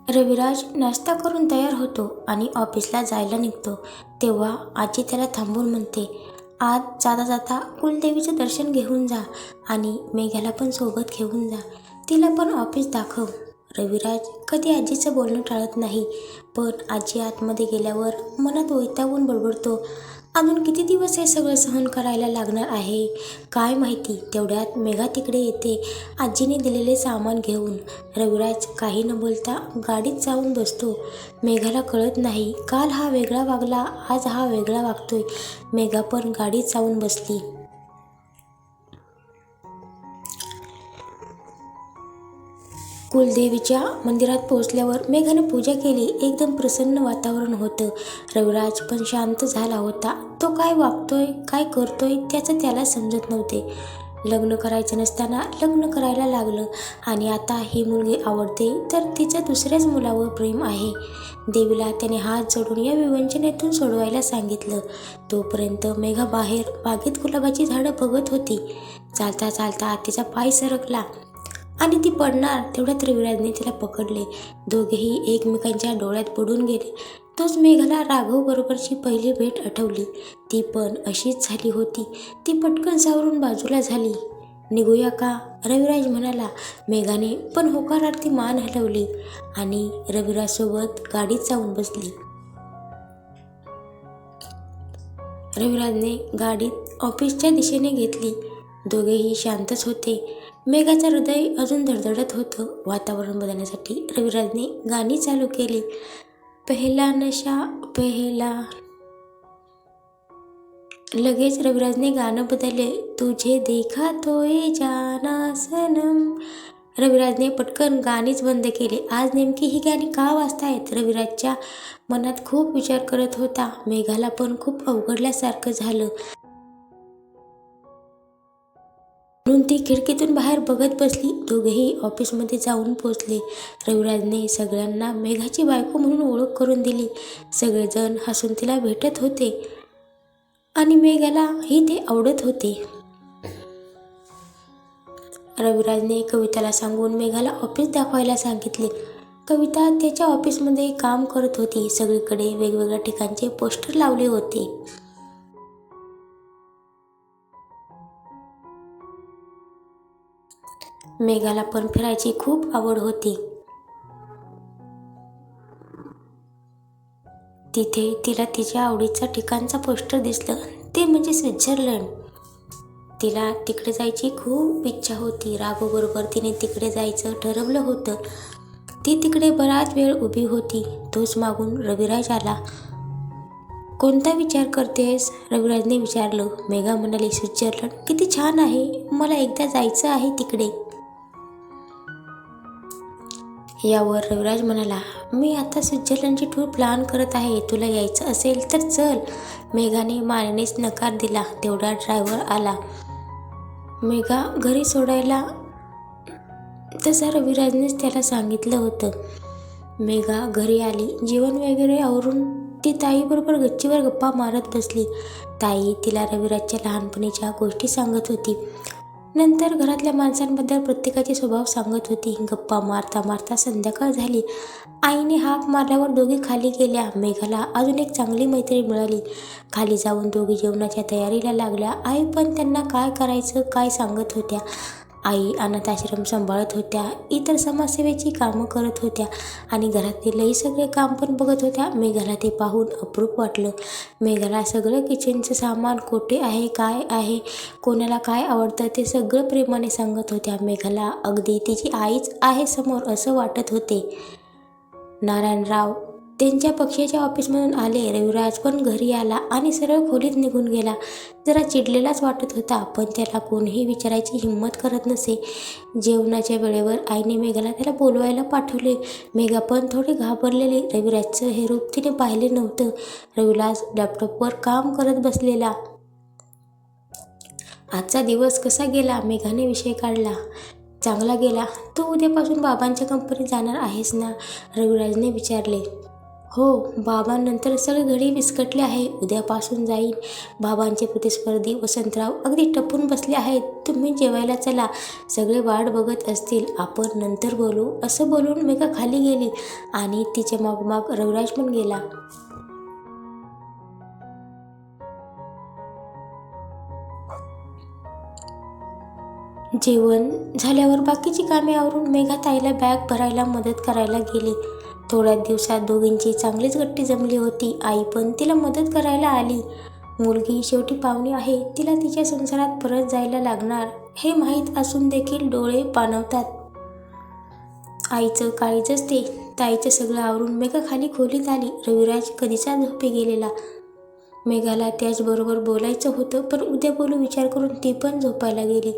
रविराज नाश्ता करून तयार होतो आणि ऑफिसला जायला निघतो तेव्हा आजी त्याला थांबून म्हणते, आज जाता जाता कुलदेवीचं दर्शन घेऊन जा आणि मेघाला पण सोबत घेऊन जा. तिला पण ऑफिस दाखव. रविराज कधी आजीचं बोलणं टाळत नाही, पण आजी आतमध्ये गेल्यावर मनात वैतागून बडबडतो, अजून किती दिवस हे सगळं सहन करायला लागणार आहे काय माहिती. तेवढ्यात मेघा तिकडे येते आजीने दिलेले सामान घेऊन. रविराज काही न बोलता गाडीत जाऊन बसतो. मेघाला कळत नाही, काल हा वेगळा वागला, आज हा वेगळा वागतोय. मेघा पण गाडीत जाऊन बसली. कुलदेवीच्या मंदिरात पोहोचल्यावर मेघाने पूजा केली. एकदम प्रसन्न वातावरण होतं. रविराज पण शांत झाला होता. तो काय वागतोय, काय करतोय त्याचं त्याला समजत नव्हते. लग्न करायचं नसताना लग्न करायला लागलं आणि आता ही मुलगी आवडते तर तिचं दुसऱ्याच मुलावर प्रेम आहे. देवीला त्याने हात जोडून या विवंचनेतून सोडवायला सांगितलं. तोपर्यंत मेघा बाहेर बागेत गुलाबाची झाडं बघत होती. चालता चालता तिचा पाय सरकला आणि ती पडणार तेवढ्यात रविराजने तिला पकडले. दोघेही एकमेकांच्या डोळ्यात पडून गेले. तोच मेघाला राघव बरोबरची पहिली भेट आठवली. ती पण अशीच झाली होती. ती पटकन सावरून बाजूला झाली. निघूया का, रविराज म्हणाला. मेघाने पण होकारार्थी मान हलवली आणि रविराजसोबत गाडीत जाऊन बसली. रविराजने गाडीत ऑफिसच्या दिशेने घेतली. दोघेही शांतच होते. मेघाचं हृदय अजून धडधडत होतं. वातावरण बदलण्यासाठी रविराजने गाणी चालू केली. पहला नशा पहला. लगेच रविराजने गाणं बदलले. तुझे देखा तोय जाना सनम. रविराजने पटकन गाणीच बंद केले. आज नेमकी ही गाणी का वाजतायत? रविराजच्या मनात खूप विचार करत होता. मेघाला पण खूप अवघडल्यासारखं झालं. म्हणून ती खिडकीतून बाहेर बघत बसली. दोघेही ऑफिसमध्ये जाऊन पोचले. रविराजने सगळ्यांना मेघाची बायको म्हणून ओळख करून दिली. सगळेजण हसून तिला भेटत होते आणि मेघालाही ते आवडत होते. रविराजने कविताला सांगून मेघाला ऑफिस दाखवायला सांगितले. कविता त्याच्या ऑफिसमध्ये काम करत होती. सगळीकडे वेगवेगळ्या ठिकाणचे पोस्टर लावले होते. मेघाला पण फिरायची खूप आवड होती. तिथे तिला तिच्या आवडीचा ठिकाणचा पोस्टर दिसलं, ते म्हणजे स्वित्झर्लंड. तिला तिकडे जायची खूप इच्छा होती. राघवबरोबर तिने तिकडे जायचं ठरवलं होतं. ती तिकडे बराच वेळ उभी होती. तोच मागून रविराज आला. कोणता विचार करतेस? रविराजने विचारलं. मेघा म्हणाली, स्वित्झर्लंड किती छान आहे, मला एकदा जायचं आहे तिकडे. यावर रविराज म्हणाला, मी आता स्वित्झर्लंडची टूर प्लॅन करत आहे, तुला यायचं असेल तर चल. मेघाने मानेनेच नकार दिला. तेवढा ड्रायव्हर आला मेघा घरी सोडायला. तसं रविराजनेच त्याला सांगितलं होतं. मेघा घरी आली. जेवण वगैरे आवरून ती ताईबरोबर गच्चीवर गप्पा मारत बसली. ताई तिला रविराजच्या लहानपणीच्या गोष्टी सांगत होती. नंतर घरातल्या माणसांबद्दल प्रत्येकाचे स्वभाव सांगत होती. गप्पा मारता मारता संध्याकाळ झाली. आईने हाक मारल्यावर दोघी खाली गेल्या. मेघाला अजून एक चांगली मैत्रीण मिळाली. खाली जाऊन दोघी जेवणाच्या तयारीला लागल्या. आई पण त्यांना काय करायचं काय सांगत होत्या. आई अनाथ आश्रम सांभाळत होत्या, इतर समाजसेवेची कामं करत होत्या आणि घरातीलही सगळे काम पण बघत होत्या. मेघाला ते पाहून अप्रूप वाटलं. मेघाला सगळं किचनचं सामान कुठे आहे, काय आहे, कोणाला काय आवडतं ते सगळं प्रेमाने सांगत होत्या. मेघाला अगदी तिची आईच आहे समोर असं वाटत होते. नारायणराव त्यांच्या पक्षाच्या ऑफिसमधून आले. रविराज पण घरी आला आणि सरळ खोलीत निघून गेला. जरा चिडलेलाच वाटत होता, पण त्याला कोणीही विचारायची हिंमत करत नसे. जेवणाच्या वेळेवर आईने मेघाला त्याला बोलवायला पाठवले. मेघा पण थोडी घाबरलेली. रविराजचं हे रूप तिने पाहिले नव्हतं. रविराज लॅपटॉपवर काम करत बसलेला. आजचा दिवस कसा गेला? मेघाने विषय काढला. चांगला गेला. तू उद्यापासून बाबांच्या कंपनीत जाणार आहेस ना? रविराजने विचारले. हो, बाबांनंतर सगळे घडी विस्कटले आहे. उद्यापासून जाईन. बाबांचे प्रतिस्पर्धी वसंतराव अगदी टपून बसले आहेत. तुम्ही जेवायला चला. सगळे वाट बघत असतील. आपण नंतर बोलू. असं बोलून मेघा खाली गेली आणि तिच्या मागोमाग रविराज पण गेला. जेवण झाल्यावर बाकीची कामे आवरून मेघा ताईला बॅग भरायला मदत करायला गेली. थोड्या दिवसात दोघींची चांगलीच गट्टी जमली होती. आई पण तिला मदत करायला आली. मुलगी शेवटी पाहुणी आहे. तिला तिच्या संसारात परत जायला लागणार हे माहीत असून देखील डोळे पाणवतात. आईचं काळीजच ते. ताईचं सगळं आवरून मेघा खाली खोलीत आली. रविराज कधीचा झोपी गेलेला. मेघाला त्याचबरोबर बोलायचं होतं, पण उद्या बोलू विचार करून ती पण झोपायला गेली.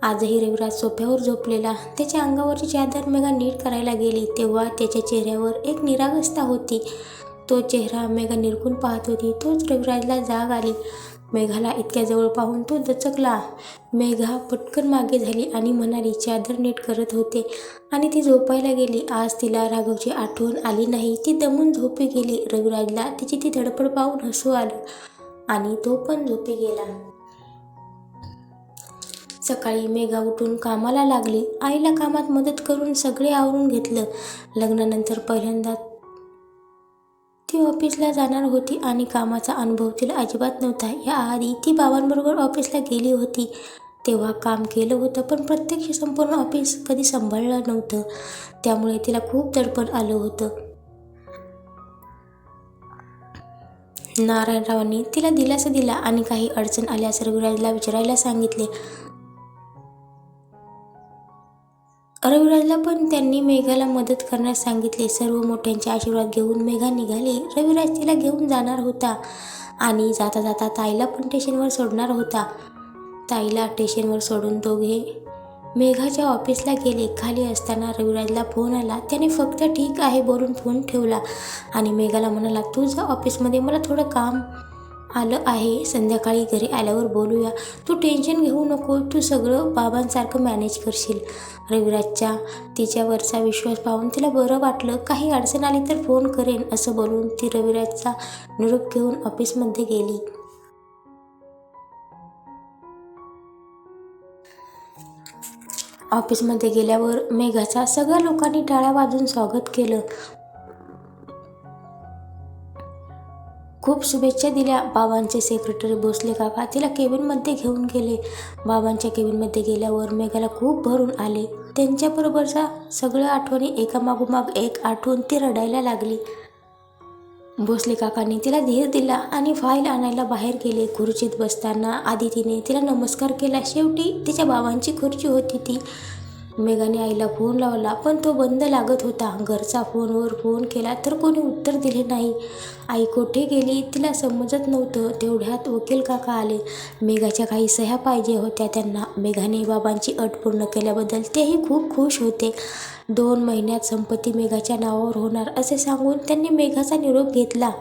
आजही रविराज सोफ्यावर झोपलेला. त्याच्या अंगावरची चादर मेघा नीट करायला गेली तेव्हा त्याच्या चेहऱ्यावर एक निरागसता होती. तो चेहरा मेघा निरखून पाहत होती. तोच रविराजला जाग आली. मेघाला इतक्या जवळ पाहून तो दचकला. मेघा पटकन मागे झाली आणि म्हणाली, चादर नीट करत होते. आणि ती झोपायला गेली. आज तिला राघवची आठवण आली नाही. ती दमून झोपी गेली. रविराजला तिची ती धडपड पाहून हसू आलं आणि तो पण झोपी गेला. सकाळी मेघा उठून कामाला लागली. आईला कामात मदत करून सगळे आवरून घेतलं. लग्नानंतर पहिल्यांदा ती ऑफिसला जाणार होती आणि कामाचा अनुभव तिला अजिबात नव्हता. याआधी ती बाबांबरोबर ऑफिसला गेली होती तेव्हा काम केलं होतं, पण प्रत्यक्ष संपूर्ण ऑफिस कधी सांभाळलं नव्हतं. त्यामुळे तिला खूप दडपण आलं होतं. नारायणरावांनी तिला दिलासा दिला आणि काही अडचण आल्यास रविराजला विचारायला सांगितले. रविराजला पण त्यांनी मेघाला मदत करण्यास सांगितले. सर्व मोठ्यांचे आशीर्वाद घेऊन मेघा निघाली. रविराज तिला घेऊन जाणार होता आणि जाता जाता ताईला पण स्टेशनवर सोडणार होता. ताईला स्टेशनवर सोडून दोघे मेघाच्या ऑफिसला गेले. खाली असताना रविराजला फोन आला. त्याने फक्त ठीक आहे बोलून फोन ठेवला आणि मेघाला म्हणाला, तुझ्या ऑफिसमध्ये मला थोडं काम आलं आहे. संध्याकाळी घरी आल्यावर बोलूया. तू टेन्शन घेऊ नको. तू सगळं बाबांसारखं मॅनेज करशील. रविराजच्या तिच्यावरचा विश्वास पाहून तिला बरं वाटलं. काही अडचण आली तर फोन करेन असं बोलून ती रविराजचा निरोप घेऊन ऑफिसमध्ये गेली. ऑफिसमध्ये गेल्यावर मेघाचा सगळ्या लोकांनी टाळ्या वाजून स्वागत केलं. खूप शुभेच्छा दिल्या. बाबांचे सेक्रेटरी भोसले काका तिला केबिनमध्ये घेऊन गेले. बाबांच्या केबिनमध्ये गेल्यावर मेघाला खूप भरून आले. त्यांच्याबरोबरच्या सगळ्या आठवणी एकामागोमाग एक आठवून ती रडायला लागली. भोसले काकांनी तिला धीर दिला आणि फाईल आणायला बाहेर गेले. खुर्चीत बसताना आधी तिने तिला नमस्कार केला. शेवटी तिच्या बाबांची खुर्ची होती ती. मेघाने आईला फोन लावला पण तो बंद लागत होता. घरचा फोनवर फोन केला तर कोणी उत्तर दिले नाही. आई कोठे गेली तिला समजत नव्हतं. तेवढ्यात वकील काका आले. मेघाच्या काही सह्या पाहिजे होत्या त्यांना. मेघाने बाबांची अट पूर्ण केल्याबद्दल तेही खूप खुश होते. 2 महिन्यात संपत्ती मेघाच्या नावावर होणार असे सांगून त्यांनी मेघाचा निरोप घेतला.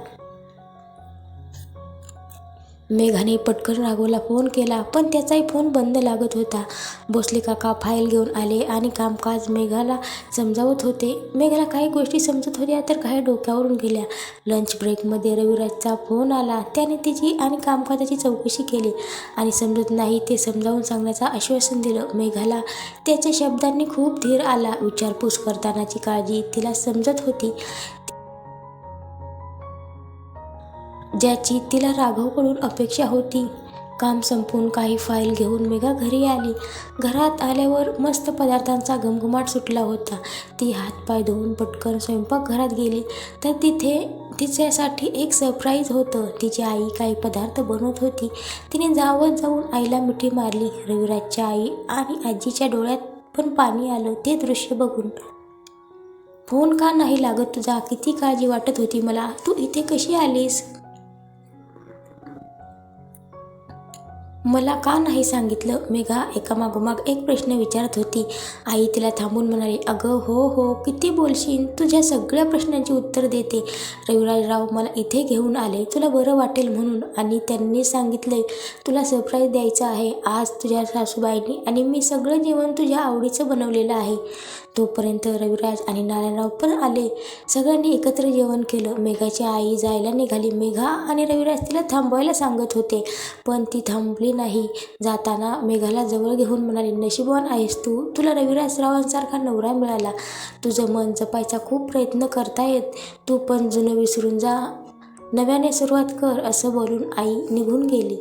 मेघाने पटकन राघवला फोन केला पण त्याचाही फोन बंद लागत होता. भोसले काका फाईल घेऊन आले आणि कामकाज मेघाला समजावत होते. मेघाला काही गोष्टी समजत होत्या तर काही डोक्यावरून गेल्या. लंच ब्रेकमध्ये रविराजचा फोन आला. त्याने तिची आणि कामकाजाची चौकशी केली आणि समजत नाही ते समजावून सांगण्याचं आश्वासन दिलं. मेघाला त्याच्या शब्दांनी खूप धीर आला. विचारपूस करतानाची काळजी तिला समजत होती, ज्याची तिला राघवकडून अपेक्षा होती. काम संपवून काही फाईल घेऊन मेघा घरी आली. घरात आल्यावर मस्त पदार्थांचा घमघमाट सुटला होता. ती हातपाय धुवून पटकन स्वयंपाकघरात गेली तर तिथे तिच्यासाठी एक सरप्राईज होतं. तिची आई काही पदार्थ बनवत होती. तिने जाऊन आईला मिठी मारली. रविराजच्या आई आणि आजीच्या डोळ्यात पण पाणी आलं ते दृश्य बघून. फोन का नाही लागत तुझा? किती काळजी वाटत होती मला. तू इथे कशी आलीस? मला का नाही सांगितलं? मेघा एकामागोमाग एक प्रश्न विचारत होती. आई तिला थांबून म्हणाली, अगं हो किती बोलशील, तुझ्या सगळ्या प्रश्नांची उत्तर देते. रविराजराव मला इथे घेऊन आले तुला बरं वाटेल म्हणून, आणि त्यांनी सांगितले तुला सरप्राईज द्यायचं आहे. आज तुझ्या सासूबाईंनी आणि मी सगळं जेवण तुझ्या आवडीचं बनवलेलं आहे. तोपर्यंत रविराज आणि नारायणराव पण आले. सगळ्यांनी एकत्र जेवण केलं. मेघाची आई जायला निघाली. मेघा आणि रविराज तिला थांबवायला सांगत होते, पण ती थांबली नाही. जाताना मेघाला जवळ घेऊन म्हणाली, नशीबवान आहेस तू, तुला रविराजरावांसारखा नवरा मिळाला. तुझं मन जपायचा खूप प्रयत्न करतायत. तू पण जुनं विसरून जा, नव्याने सुरुवात कर. असं बोलून आई निघून गेली.